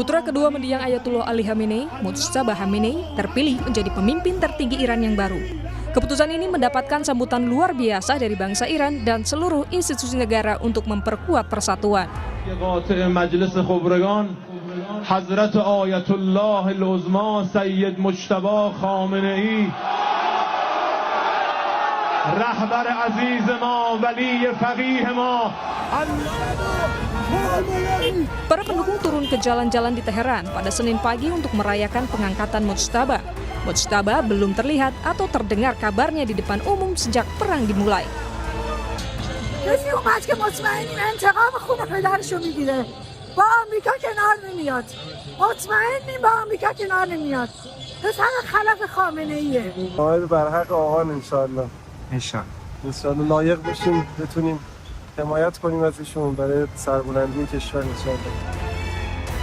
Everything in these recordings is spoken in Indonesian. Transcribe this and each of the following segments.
Putra kedua mendiang Ayatullah Ali Khamenei, Mujtaba Khamenei, terpilih menjadi pemimpin tertinggi Iran yang baru. Keputusan ini mendapatkan sambutan luar biasa dari bangsa Iran dan seluruh institusi negara untuk memperkuat persatuan. Majelis Khubregan, Hazrat Ayatullah Al-Uzma Sayyid Mujtaba Khamenei, Rahbar Aziz ma, Wali Faqih ma. Para pendukung turun ke jalan-jalan di Teheran pada Senin pagi untuk merayakan pengangkatan Mujtaba. Mujtaba belum terlihat atau terdengar kabarnya di depan umum sejak perang dimulai.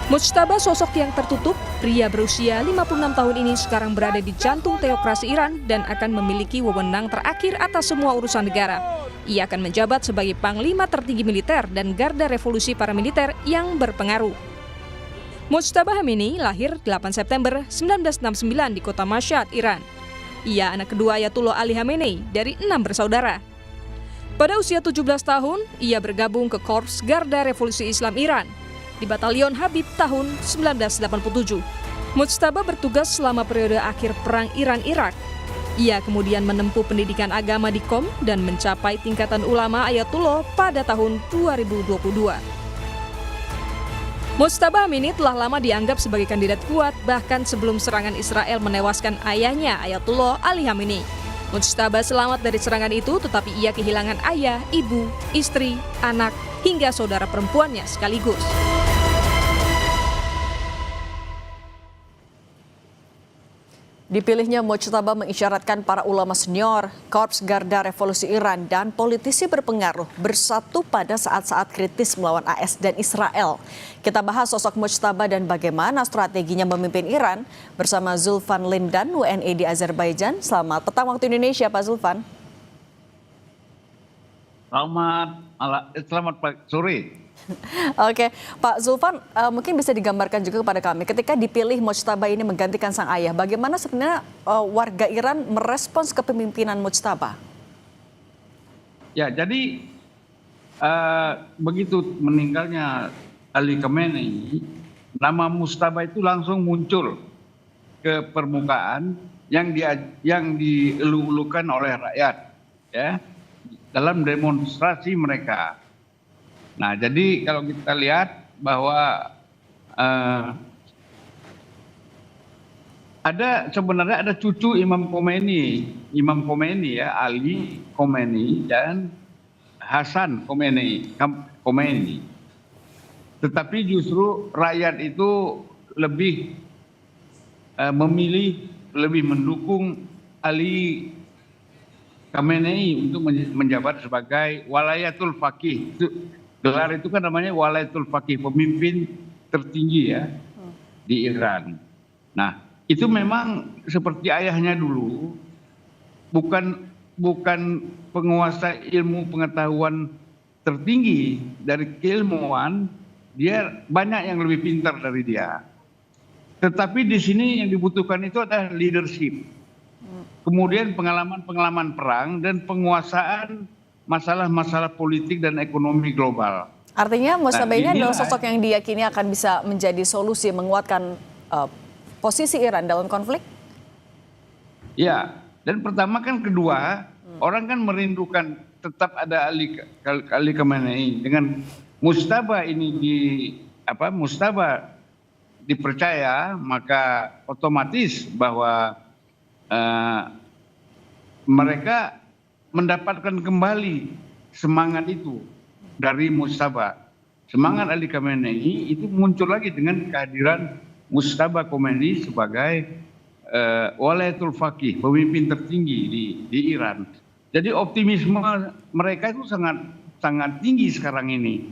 Mujtaba, sosok yang tertutup, pria berusia 56 tahun ini sekarang berada di jantung teokrasi Iran dan akan memiliki wewenang terakhir atas semua urusan negara. Ia akan menjabat sebagai panglima tertinggi militer dan garda revolusi paramiliter yang berpengaruh. Mujtaba Khamenei lahir 8 September 1969 di kota Mashhad, Iran. Ia anak kedua Ayatullah Ali Khamenei dari 6 bersaudara. Pada usia 17 tahun, ia bergabung ke Korps Garda Revolusi Islam Iran di Batalion Habib tahun 1987. Mujtaba bertugas selama periode akhir Perang Iran-Irak. Ia kemudian menempuh pendidikan agama di Qom dan mencapai tingkatan ulama Ayatullah pada tahun 2022. Mujtaba Khamenei telah lama dianggap sebagai kandidat kuat bahkan sebelum serangan Israel menewaskan ayahnya Ayatullah Ali Khamenei. Mujtaba selamat dari serangan itu, tetapi ia kehilangan ayah, ibu, istri, anak, hingga saudara perempuannya sekaligus. Dipilihnya Mujtaba mengisyaratkan para ulama senior, Korps Garda Revolusi Iran, dan politisi berpengaruh bersatu pada saat-saat kritis melawan AS dan Israel. Kita bahas sosok Mujtaba dan bagaimana strateginya memimpin Iran bersama Zulfan Lindan, WNI di Azerbaijan. Selamat petang waktu Indonesia, Pak Zulfan. Selamat sore. Oke, Pak Zulfan, mungkin bisa digambarkan juga kepada kami ketika dipilih Mujtaba ini menggantikan sang ayah, bagaimana sebenarnya warga Iran merespons kepemimpinan Mujtaba? Ya, jadi begitu meninggalnya Ali Khamenei, nama Mujtaba itu langsung muncul ke permukaan yang dielu-elukan oleh rakyat, ya, dalam demonstrasi mereka. Nah, jadi kalau kita lihat bahwa sebenarnya ada cucu Imam Khomeini ya, Ali Khomeini dan Hasan Khomeini. Tetapi justru rakyat itu lebih memilih, lebih mendukung Ali Khamenei untuk menjabat sebagai Walayatul Faqih. Gelar itu kan namanya Walayatul Faqih, pemimpin tertinggi ya di Iran. Nah, itu memang seperti ayahnya dulu, bukan penguasa ilmu pengetahuan tertinggi dari keilmuan, dia banyak yang lebih pintar dari dia. Tetapi di sini yang dibutuhkan itu adalah leadership. Kemudian pengalaman perang dan penguasaan masalah-masalah politik dan ekonomi global. Artinya Mujtaba ini adalah sosok yang diyakini akan bisa menjadi solusi menguatkan posisi Iran dalam konflik? Ya, dan pertama kan kedua, orang kan merindukan tetap ada Ali Khamenei. Dengan Mujtaba ini Mujtaba dipercaya, maka otomatis bahwa mereka mendapatkan kembali semangat itu dari Mujtaba. Semangat Ali Khamenei itu muncul lagi dengan kehadiran Mujtaba Khomeini sebagai Walayatul Faqih, pemimpin tertinggi di Iran. Jadi optimisme mereka itu sangat tinggi sekarang ini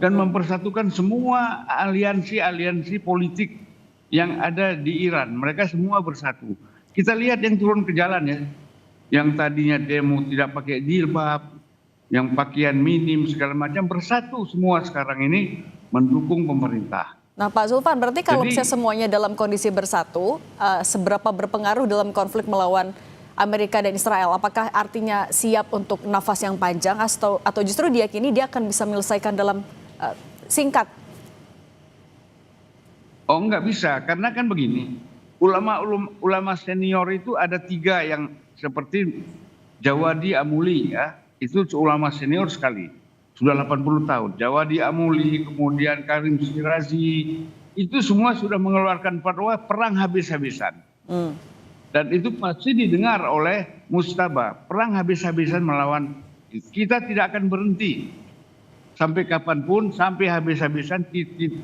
dan mempersatukan semua aliansi politik yang ada di Iran. Mereka semua bersatu. Kita lihat yang turun ke jalan ya. Yang tadinya demo tidak pakai jilbab, yang pakaian minim segala macam, bersatu semua sekarang ini mendukung pemerintah. Nah Pak Zulfan, berarti kalau Jadi- misalnya semuanya dalam kondisi bersatu, seberapa berpengaruh dalam konflik melawan Amerika dan Israel? Apakah artinya siap untuk nafas yang panjang atau justru diyakini dia akan bisa menyelesaikan dalam singkat? Oh, nggak bisa, karena kan begini, ulama senior itu ada 3 yang seperti Jawadi Amuli ya, itu ulama senior sekali, sudah 80 tahun. Jawadi Amuli, kemudian Karim Shirazi, itu semua sudah mengeluarkan fatwa perang habis-habisan. Dan itu pasti didengar oleh Mujtaba, perang habis-habisan melawan, kita tidak akan berhenti. Sampai kapanpun, sampai habis-habisan titik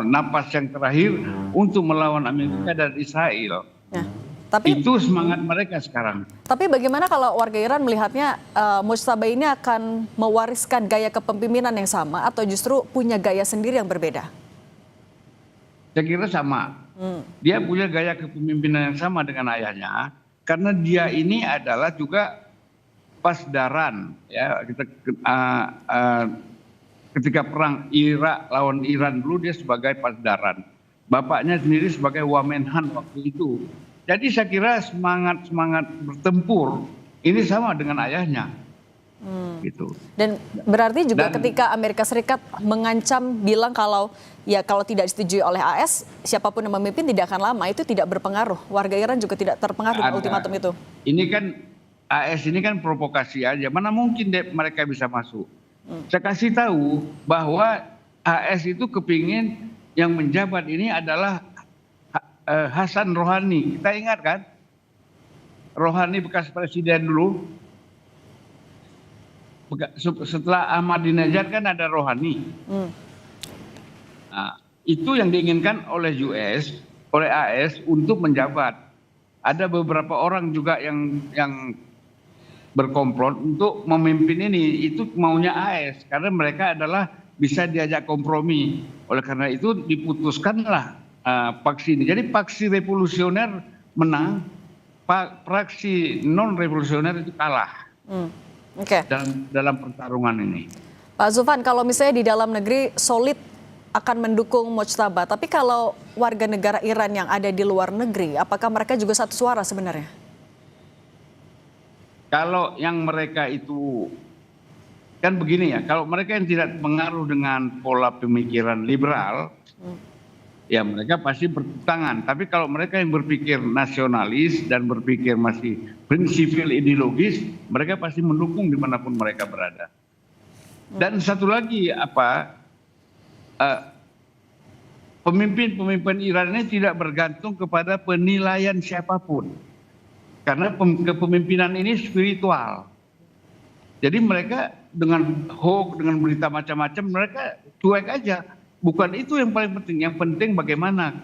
napas yang terakhir untuk melawan Amerika dan Israel. Nah, tapi Itu semangat mereka sekarang. bagaimana kalau warga Iran melihatnya Mujtaba ini akan mewariskan gaya kepemimpinan yang sama atau justru punya gaya sendiri yang berbeda? Saya kira sama. Dia punya gaya kepemimpinan yang sama dengan ayahnya, karena dia ini adalah juga pasdaran. Ya, ketika perang Irak lawan Iran dulu dia sebagai pasdaran. Bapaknya sendiri sebagai wamenhan waktu itu. Jadi saya kira semangat bertempur ini sama dengan ayahnya. Gitu. Dan berarti juga Dan- ketika Amerika Serikat mengancam bilang kalau tidak disetujui oleh AS, siapapun yang memimpin tidak akan lama, itu tidak berpengaruh. Warga Iran juga tidak terpengaruh dengan ultimatum itu. Ini kan AS ini kan provokasi aja. Mana mungkin mereka bisa masuk. Saya kasih tahu bahwa AS itu kepingin yang menjabat ini adalah Hasan Rohani. Kita ingat kan? Rohani bekas presiden dulu. Setelah Ahmadinejad kan ada Rohani. Nah, itu yang diinginkan oleh oleh AS untuk menjabat. Ada beberapa orang juga yang berkomplot untuk memimpin ini, itu maunya AS karena mereka adalah bisa diajak kompromi. Oleh karena itu diputuskanlah paksi ini. Jadi paksi revolusioner menang, praksi non revolusioner itu kalah Oke. dalam pertarungan ini. Pak Zulfan, kalau misalnya di dalam negeri solid akan mendukung Mujtaba, tapi kalau warga negara Iran yang ada di luar negeri, apakah mereka juga satu suara sebenarnya? Kalau yang mereka itu kan begini ya, kalau mereka yang tidak pengaruh dengan pola pemikiran liberal, ya mereka pasti bertentangan. Tapi kalau mereka yang berpikir nasionalis dan berpikir masih prinsipil ideologis, mereka pasti mendukung dimanapun mereka berada. Dan satu lagi pemimpin Iran ini tidak bergantung kepada penilaian siapapun. Karena kepemimpinan ini spiritual. Jadi mereka dengan hoax, dengan berita macam-macam, mereka cuek aja. Bukan itu yang paling penting. Yang penting bagaimana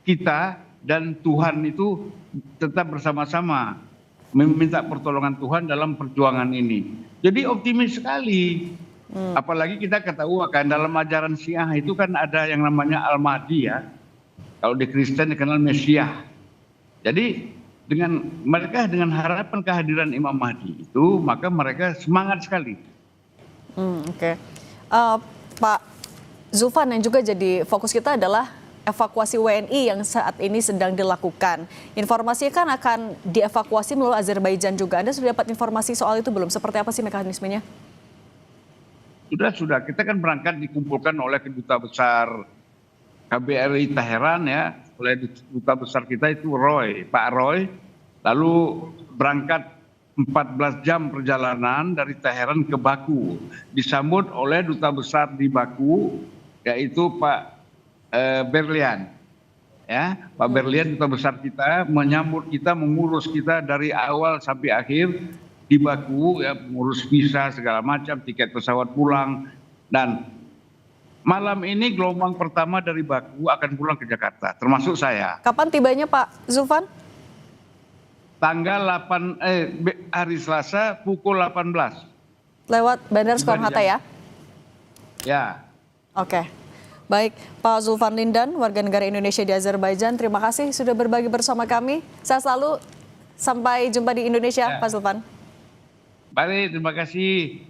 kita dan Tuhan itu tetap bersama-sama meminta pertolongan Tuhan dalam perjuangan ini. Jadi optimis sekali. Apalagi kita ketahui kan dalam ajaran Syiah itu kan ada yang namanya Al-Mahdi ya. Kalau di Kristen dikenal Mesias. Jadi dengan harapan kehadiran Imam Mahdi itu, maka mereka semangat sekali. Oke. Pak Zulfan, yang juga jadi fokus kita adalah evakuasi WNI yang saat ini sedang dilakukan. Informasinya kan akan dievakuasi melalui Azerbaijan juga. Anda sudah dapat informasi soal itu belum? Seperti apa sih mekanismenya? Sudah. Kita kan berangkat dikumpulkan oleh Keduta Besar KBRI Teheran ya, oleh Duta Besar kita itu Pak Roy. Lalu berangkat 14 jam perjalanan dari Teheran ke Baku. Disambut oleh Duta Besar di Baku, yaitu Pak Berlian. Ya, Pak Berlian Duta Besar kita menyambut kita, mengurus kita dari awal sampai akhir di Baku, ya, mengurus visa segala macam, tiket pesawat pulang. Dan malam ini gelombang pertama dari Baku akan pulang ke Jakarta, termasuk saya. Kapan tibanya Pak Zulfan? Tanggal hari Selasa pukul 18. Lewat Bandara Soekarno-Hatta ya? Ya. Oke. Baik, Pak Zulfan Lindan, warga negara Indonesia di Azerbaijan, terima kasih sudah berbagi bersama kami. Saya selalu sampai jumpa di Indonesia, Pak Zulfan. Baik, terima kasih.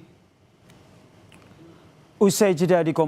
Usai jeda di